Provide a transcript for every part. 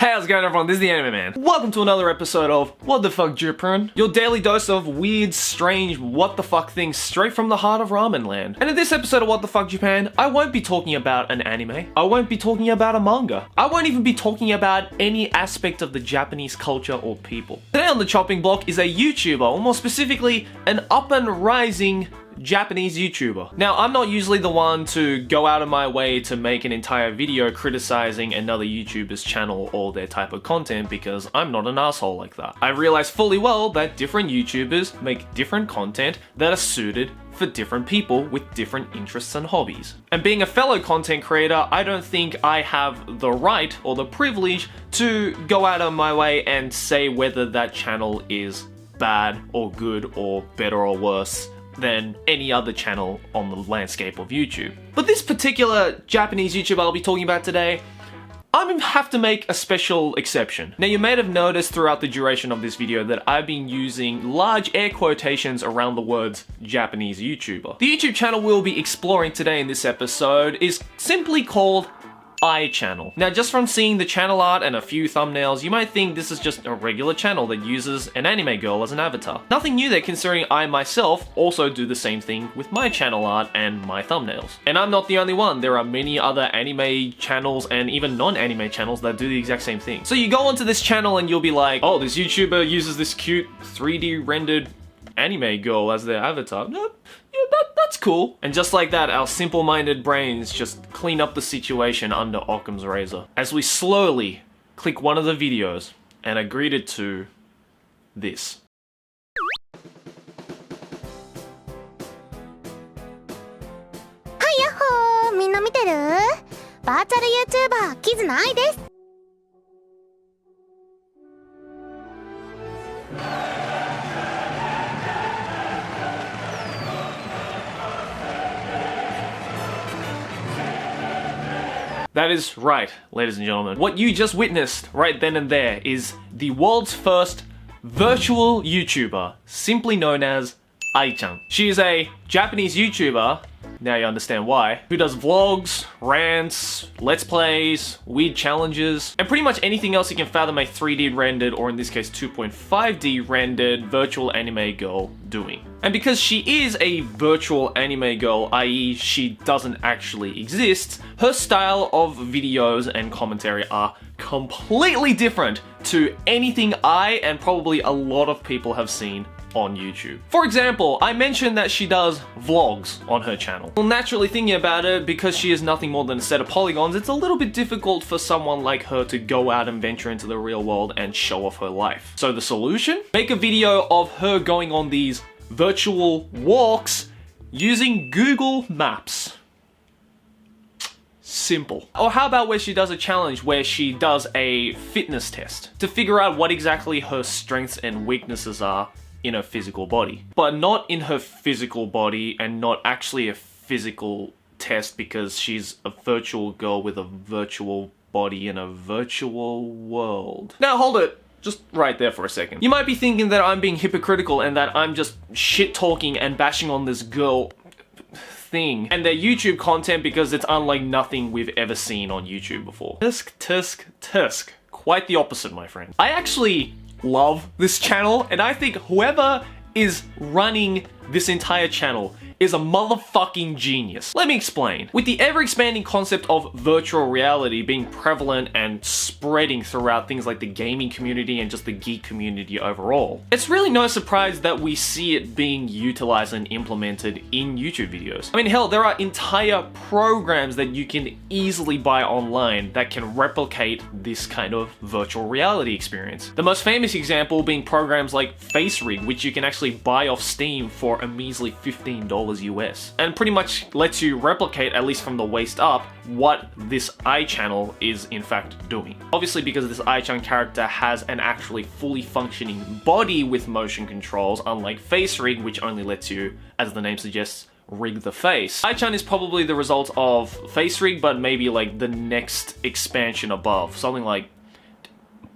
Hey, how's it going everyone? This is the Anime Man. Welcome to another episode of What the Fuck Japan, your daily dose of weird, strange, what the fuck things straight from the heart of ramen land. And in this episode of What the Fuck Japan, I won't be talking about an anime, I won't be talking about a manga, I won't even be talking about any aspect of the Japanese culture or people. Today on the chopping block is a YouTuber, or more specifically, an up and rising Japanese YouTuber. Now, I'm not usually the one to go out of my way to make an entire video criticizing another YouTuber's channel or their type of content because I'm not an asshole like that. I realize fully well that different YouTubers make different content that are suited for different people with different interests and hobbies. And being a fellow content creator, I don't think I have the right or the privilege to go out of my way and say whether that channel is bad or good or better or worse than any other channel on the landscape of YouTube. But this particular Japanese YouTuber I'll be talking about today, I'm gonna have to make a special exception. Now, you may have noticed throughout the duration of this video that I've been using large air quotations around the words Japanese YouTuber. The YouTube channel we'll be exploring today in this episode is simply called A.I.Channel. Now, just from seeing the channel art and a few thumbnails, you might think this is just a regular channel that uses an anime girl as an avatar. Nothing new there, considering I myself also do the same thing with my channel art and my thumbnails. And I'm not the only one. There are many other anime channels and even non-anime channels that do the exact same thing. So you go onto this channel and you'll be like, oh, this YouTuber uses this cute 3D rendered anime girl as their avatar. No, yeah, that's cool. And just like that, our simple-minded brains just clean up the situation under Occam's razor as we slowly click one of the videos and agreed it to this. Hi, yahoo! みんな見てる？バーチャル YouTuber キズナアイです。That is right, ladies and gentlemen. What you just witnessed right then and there is the world's first virtual YouTuber, simply known as A.I.Chan. She is a Japanese YouTuber, now you understand why, who does vlogs, rants, let's plays, weird challenges, and pretty much anything else you can fathom a 3D rendered, or in this case 2.5D rendered, virtual anime girl doing. And because she is a virtual anime girl, i.e. she doesn't actually exist, her style of videos and commentary are completely different to anything I and probably a lot of people have seen on YouTube. For example, I mentioned that she does vlogs on her channel. Well, naturally thinking about it, because she is nothing more than a set of polygons, it's a little bit difficult for someone like her to go out and venture into the real world and show off her life. So the solution? Make a video of her going on these virtual walks using Google Maps. Simple. Or how about where she does a challenge where she does a fitness test to figure out what exactly her strengths and weaknesses are in her physical body. But not in her physical body and not actually a physical test because she's a virtual girl with a virtual body in a virtual world. Now hold it. Just right there for a second. You might be thinking that I'm being hypocritical and that I'm just shit talking and bashing on this girl thing and their YouTube content because it's unlike nothing we've ever seen on YouTube before. Tisk. Quite the opposite, my friend. I actually love this channel, and I think whoever is running this entire channel is a motherfucking genius. Let me explain. With the ever-expanding concept of virtual reality being prevalent and spreading throughout things like the gaming community and just the geek community overall, it's really no surprise that we see it being utilized and implemented in YouTube videos. I mean, hell, there are entire programs that you can easily buy online that can replicate this kind of virtual reality experience. The most famous example being programs like FaceRig, which you can actually buy off Steam for a measly $15 US, and pretty much lets you replicate, at least from the waist up, what this A.I.Channel is in fact doing. Obviously, because this A.I.Chan character has an actually fully functioning body with motion controls, unlike FaceRig, which only lets you, as the name suggests, rig the face. A.I.Chan is probably the result of FaceRig, but maybe like the next expansion above, something like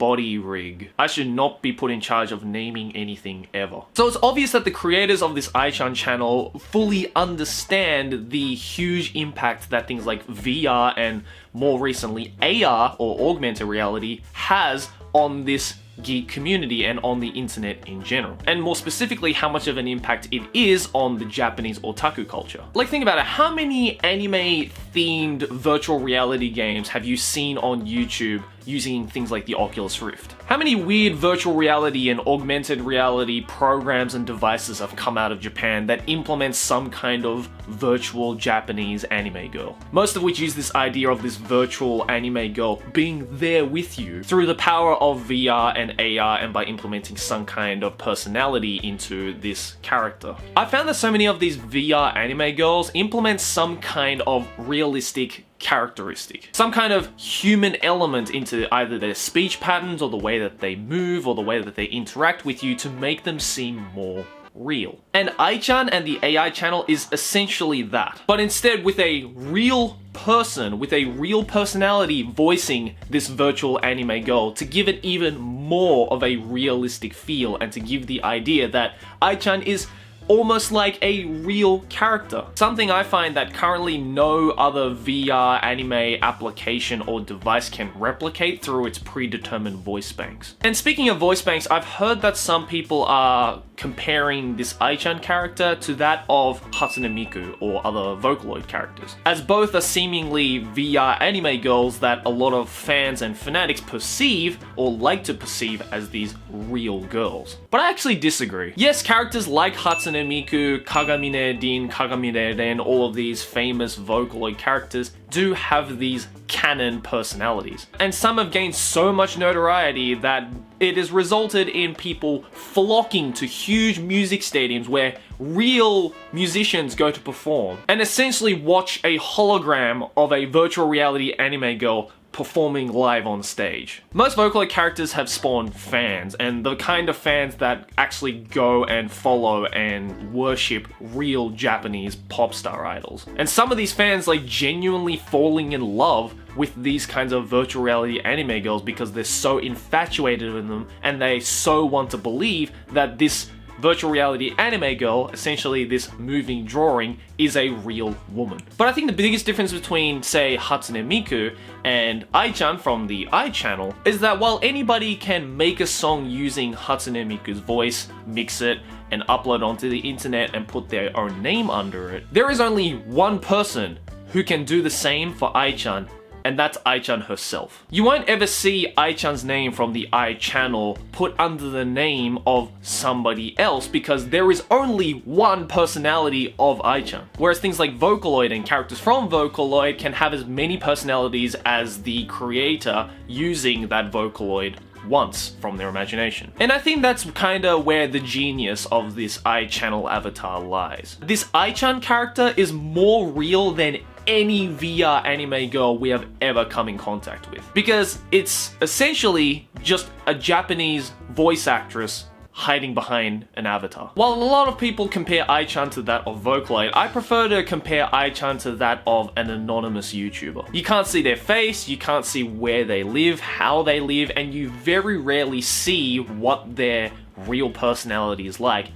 body rig. I should not be put in charge of naming anything ever. So it's obvious that the creators of this A.I.Channel channel fully understand the huge impact that things like VR and more recently AR or augmented reality has on this geek community and on the internet in general. And more specifically, how much of an impact it is on the Japanese otaku culture. Like, think about it, how many anime themed virtual reality games have you seen on YouTube using things like the Oculus Rift? How many weird virtual reality and augmented reality programs and devices have come out of Japan that implement some kind of virtual Japanese anime girl? Most of which use this idea of this virtual anime girl being there with you through the power of VR and AR and by implementing some kind of personality into this character. I found that so many of these VR anime girls implement some kind of realistic characteristic, some kind of human element into either their speech patterns or the way that they move or the way that they interact with you to make them seem more real. And A.I.Chan and the A.I.Channel is essentially that, but instead with a real person, with a real personality voicing this virtual anime girl to give it even more of a realistic feel and to give the idea that A.I.Chan is almost like a real character. Something I find that currently no other VR anime application or device can replicate through its predetermined voice banks. And speaking of voice banks, I've heard that some people are comparing this A.I.Chan character to that of Hatsune Miku or other Vocaloid characters, as both are seemingly VR anime girls that a lot of fans and fanatics perceive or like to perceive as these real girls. But I actually disagree. Yes, characters like Hatsune Miku, Kagamine Din, Kagamine Ren, all of these famous Vocaloid characters do have these canon personalities. And some have gained so much notoriety that it has resulted in people flocking to huge music stadiums where real musicians go to perform and essentially watch a hologram of a virtual reality anime girl performing live on stage. Most Vocaloid characters have spawned fans, and the kind of fans that actually go and follow and worship real Japanese pop star idols. And some of these fans like genuinely falling in love with these kinds of virtual reality anime girls because they're so infatuated with them and they so want to believe that this virtual reality anime girl, essentially this moving drawing, is a real woman. But I think the biggest difference between, say, Hatsune Miku and A.I.Chan from the A.I.Channel is that while anybody can make a song using Hatsune Miku's voice, mix it, and upload onto the internet and put their own name under it, there is only one person who can do the same for A.I.Chan, and that's A.I.Chan herself. You won't ever see A.I.Chan's name from the A.I.Channel put under the name of somebody else because there is only one personality of A.I.Chan. Whereas things like Vocaloid and characters from Vocaloid can have as many personalities as the creator using that Vocaloid once from their imagination. And I think that's kinda where the genius of this A.I.Channel avatar lies. This A.I.Chan character is more real than any VR anime girl we have ever come in contact with, because it's essentially just a Japanese voice actress hiding behind an avatar. While a lot of people compare A.I.Chan to that of Vocaloid, I prefer to compare A.I.Chan to that of an anonymous YouTuber. You can't see their face, you can't see where they live, how they live, and you very rarely see what their real personality is like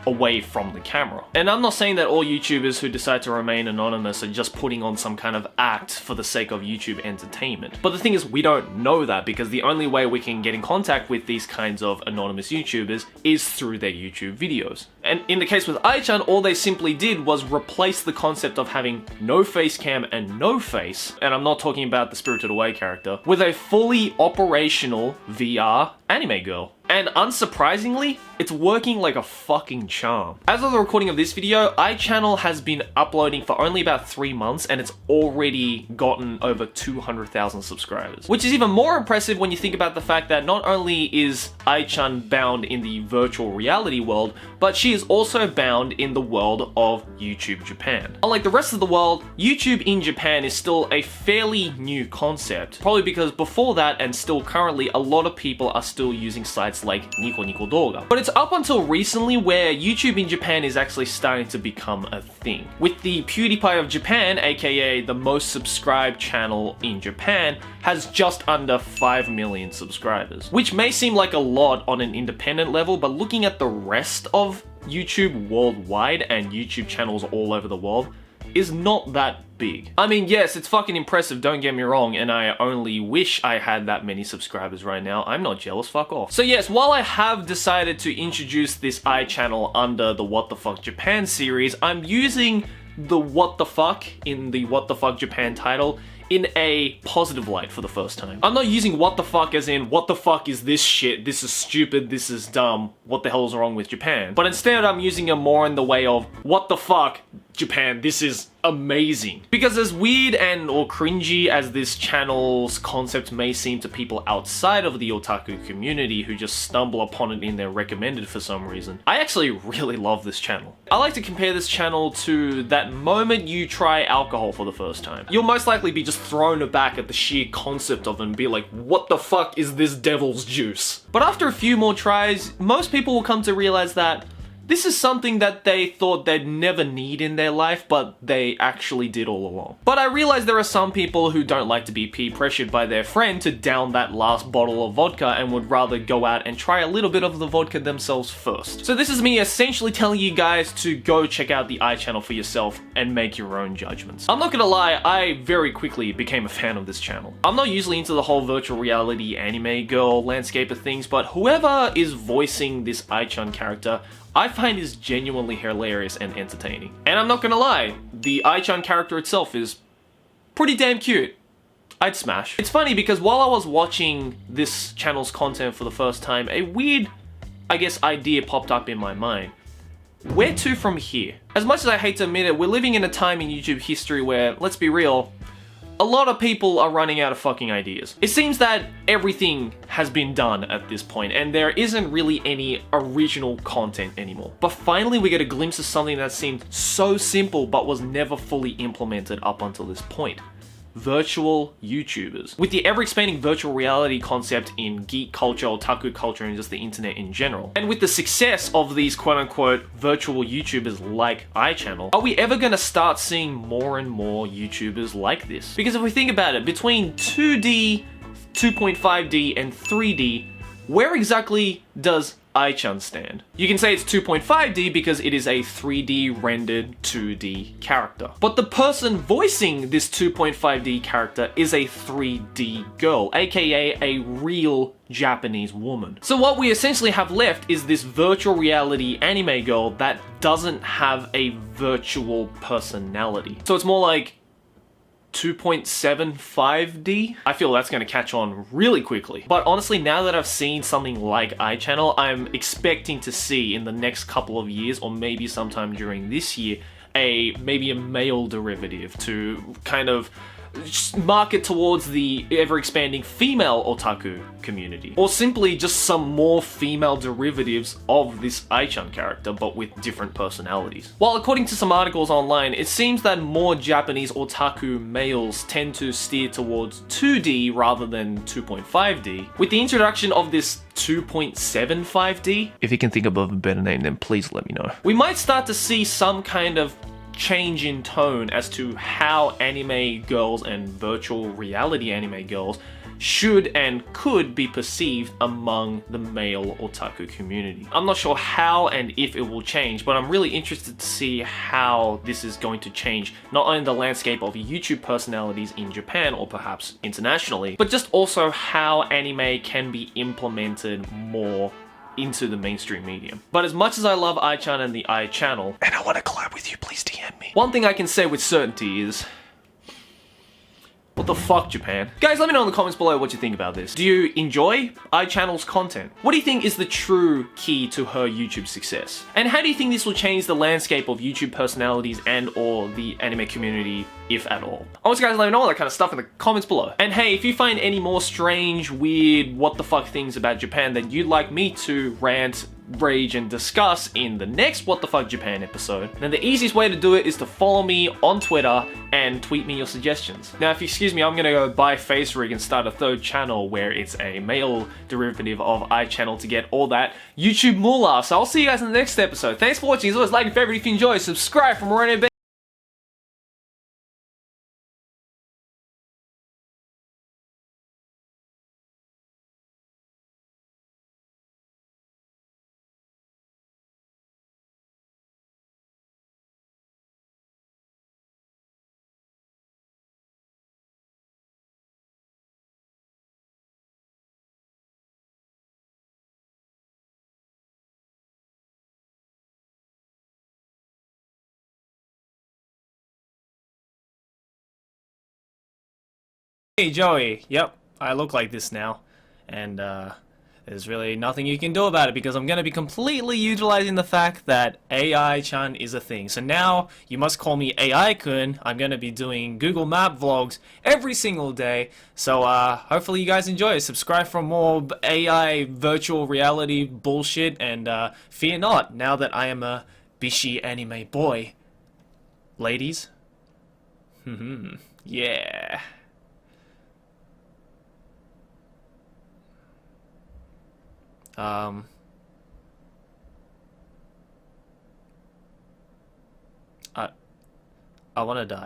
away from the camera. And I'm not saying that all YouTubers who decide to remain anonymous are just putting on some kind of act for the sake of YouTube entertainment. But the thing is, we don't know that because the only way we can get in contact with these kinds of anonymous YouTubers is through their YouTube videos. And in the case with A.I.Chan, all they simply did was replace the concept of having no face cam and no face, and I'm not talking about the Spirited Away character, with a fully operational VR anime girl. And unsurprisingly, it's working like a fucking charm. As of the recording of this video, A.I.Channel has been uploading for only about 3 months and it's already gotten over 200,000 subscribers. Which is even more impressive when you think about the fact that not only is A.I.Chan bound in the virtual reality world, but she is also bound in the world of YouTube Japan. Unlike the rest of the world, YouTube in Japan is still a fairly new concept. Probably because before that, and still currently, a lot of people are still using sites like Nico Nico Doga. But it's it's up until recently where YouTube in Japan is actually starting to become a thing. With the PewDiePie of Japan, aka the most subscribed channel in Japan, has just under 5 million subscribers. Which may seem like a lot on an independent level, but looking at the rest of YouTube worldwide and YouTube channels all over the world is not that big. I mean, yes, it's fucking impressive, don't get me wrong, and I only wish I had that many subscribers right now. I'm not jealous, fuck off. So yes, while I have decided to introduce this A.I.Channel under the What the Fuck Japan series, I'm using the What the Fuck in the What the Fuck Japan title in a positive light for the first time. I'm not using what the fuck as in, what the fuck is this shit, this is stupid, this is dumb, what the hell is wrong with Japan? But instead I'm using it more in the way of, what the fuck, Japan, this is amazing. Because as weird and or cringy as this channel's concept may seem to people outside of the otaku community who just stumble upon it in their recommended for some reason, I actually really love this channel. I like to compare this channel to that moment you try alcohol for the first time. You'll most likely be just thrown aback at the sheer concept of it and be like, what the fuck is this devil's juice? But after a few more tries, most people will come to realize that this is something that they thought they'd never need in their life, but they actually did all along. But I realize there are some people who don't like to be peer pressured by their friend to down that last bottle of vodka and would rather go out and try a little bit of the vodka themselves first. So this is me essentially telling you guys to go check out the A.I.Channel for yourself and make your own judgments. I'm not gonna lie, I very quickly became a fan of this channel. I'm not usually into the whole virtual reality anime girl landscape of things, but whoever is voicing this A.I.Chan character, I find is genuinely hilarious and entertaining. And I'm not gonna lie, the A.I.Chan character itself is pretty damn cute. I'd smash. It's funny because while I was watching this channel's content for the first time, a weird, I guess, idea popped up in my mind. Where to from here? As much as I hate to admit it, we're living in a time in YouTube history where, let's be real, a lot of people are running out of fucking ideas. It seems that everything has been done at this point and there isn't really any original content anymore. But finally we get a glimpse of something that seemed so simple but was never fully implemented up until this point. Virtual YouTubers. With the ever-expanding virtual reality concept in geek culture, otaku culture, and just the internet in general, and with the success of these quote-unquote virtual YouTubers like A.I.Channel, are we ever gonna start seeing more and more YouTubers like this? Because if we think about it, between 2D, 2.5D, and 3D, where exactly does A.I.Chan stand? You can say it's 2.5D because it is a 3D rendered 2D character. But the person voicing this 2.5D character is a 3D girl, aka a real Japanese woman. So what we essentially have left is this virtual reality anime girl that doesn't have a virtual personality. So it's more like 2.75D? I feel that's gonna catch on really quickly. But honestly, now that I've seen something like A.I.Channel, I'm expecting to see in the next couple of years, or maybe sometime during this year, maybe a male derivative to kind of market towards the ever-expanding female otaku community. Or simply just some more female derivatives of this A.I.Chan character, but with different personalities. While according to some articles online, it seems that more Japanese otaku males tend to steer towards 2D rather than 2.5D. With the introduction of this 2.75D, if you can think of a better name, then please let me know, we might start to see some kind of change in tone as to how anime girls and virtual reality anime girls should and could be perceived among the male otaku community. I'm not sure how and if it will change, but I'm really interested to see how this is going to change not only the landscape of YouTube personalities in Japan or perhaps internationally, but just also how anime can be implemented more into the mainstream medium. But as much as I love A.I.Chan and the A.I.Channel, and I want to collab with you, please DM me, one thing I can say with certainty is, what the fuck, Japan? Guys, let me know in the comments below what you think about this. Do you enjoy A.I.Channel's content? What do you think is the true key to her YouTube success? And how do you think this will change the landscape of YouTube personalities and or the anime community, if at all? I want you guys to let me know all that kind of stuff in the comments below. And hey, if you find any more strange, weird, what the fuck things about Japan that you'd like me to rant, rage and discuss in the next What the Fuck Japan episode, then the easiest way to do it is to follow me on Twitter and tweet me your suggestions. Now, if you excuse me, I'm gonna go buy Face Rig and start a third channel where it's a male derivative of A.I.Channel to get all that YouTube moolah. So I'll see you guys in the next episode. Thanks for watching. As always, like and favorite if you enjoy. Subscribe for more anime. Hey Joey, yep, I look like this now, and there's really nothing you can do about it because I'm going to be completely utilizing the fact that AI-chan is a thing. So now you must call me AI-kun. I'm going to be doing Google Map vlogs every single day, so hopefully you guys enjoy. Subscribe for more AI virtual reality bullshit, and fear not, now that I am a bishi anime boy. Ladies? Yeah. I wanna die.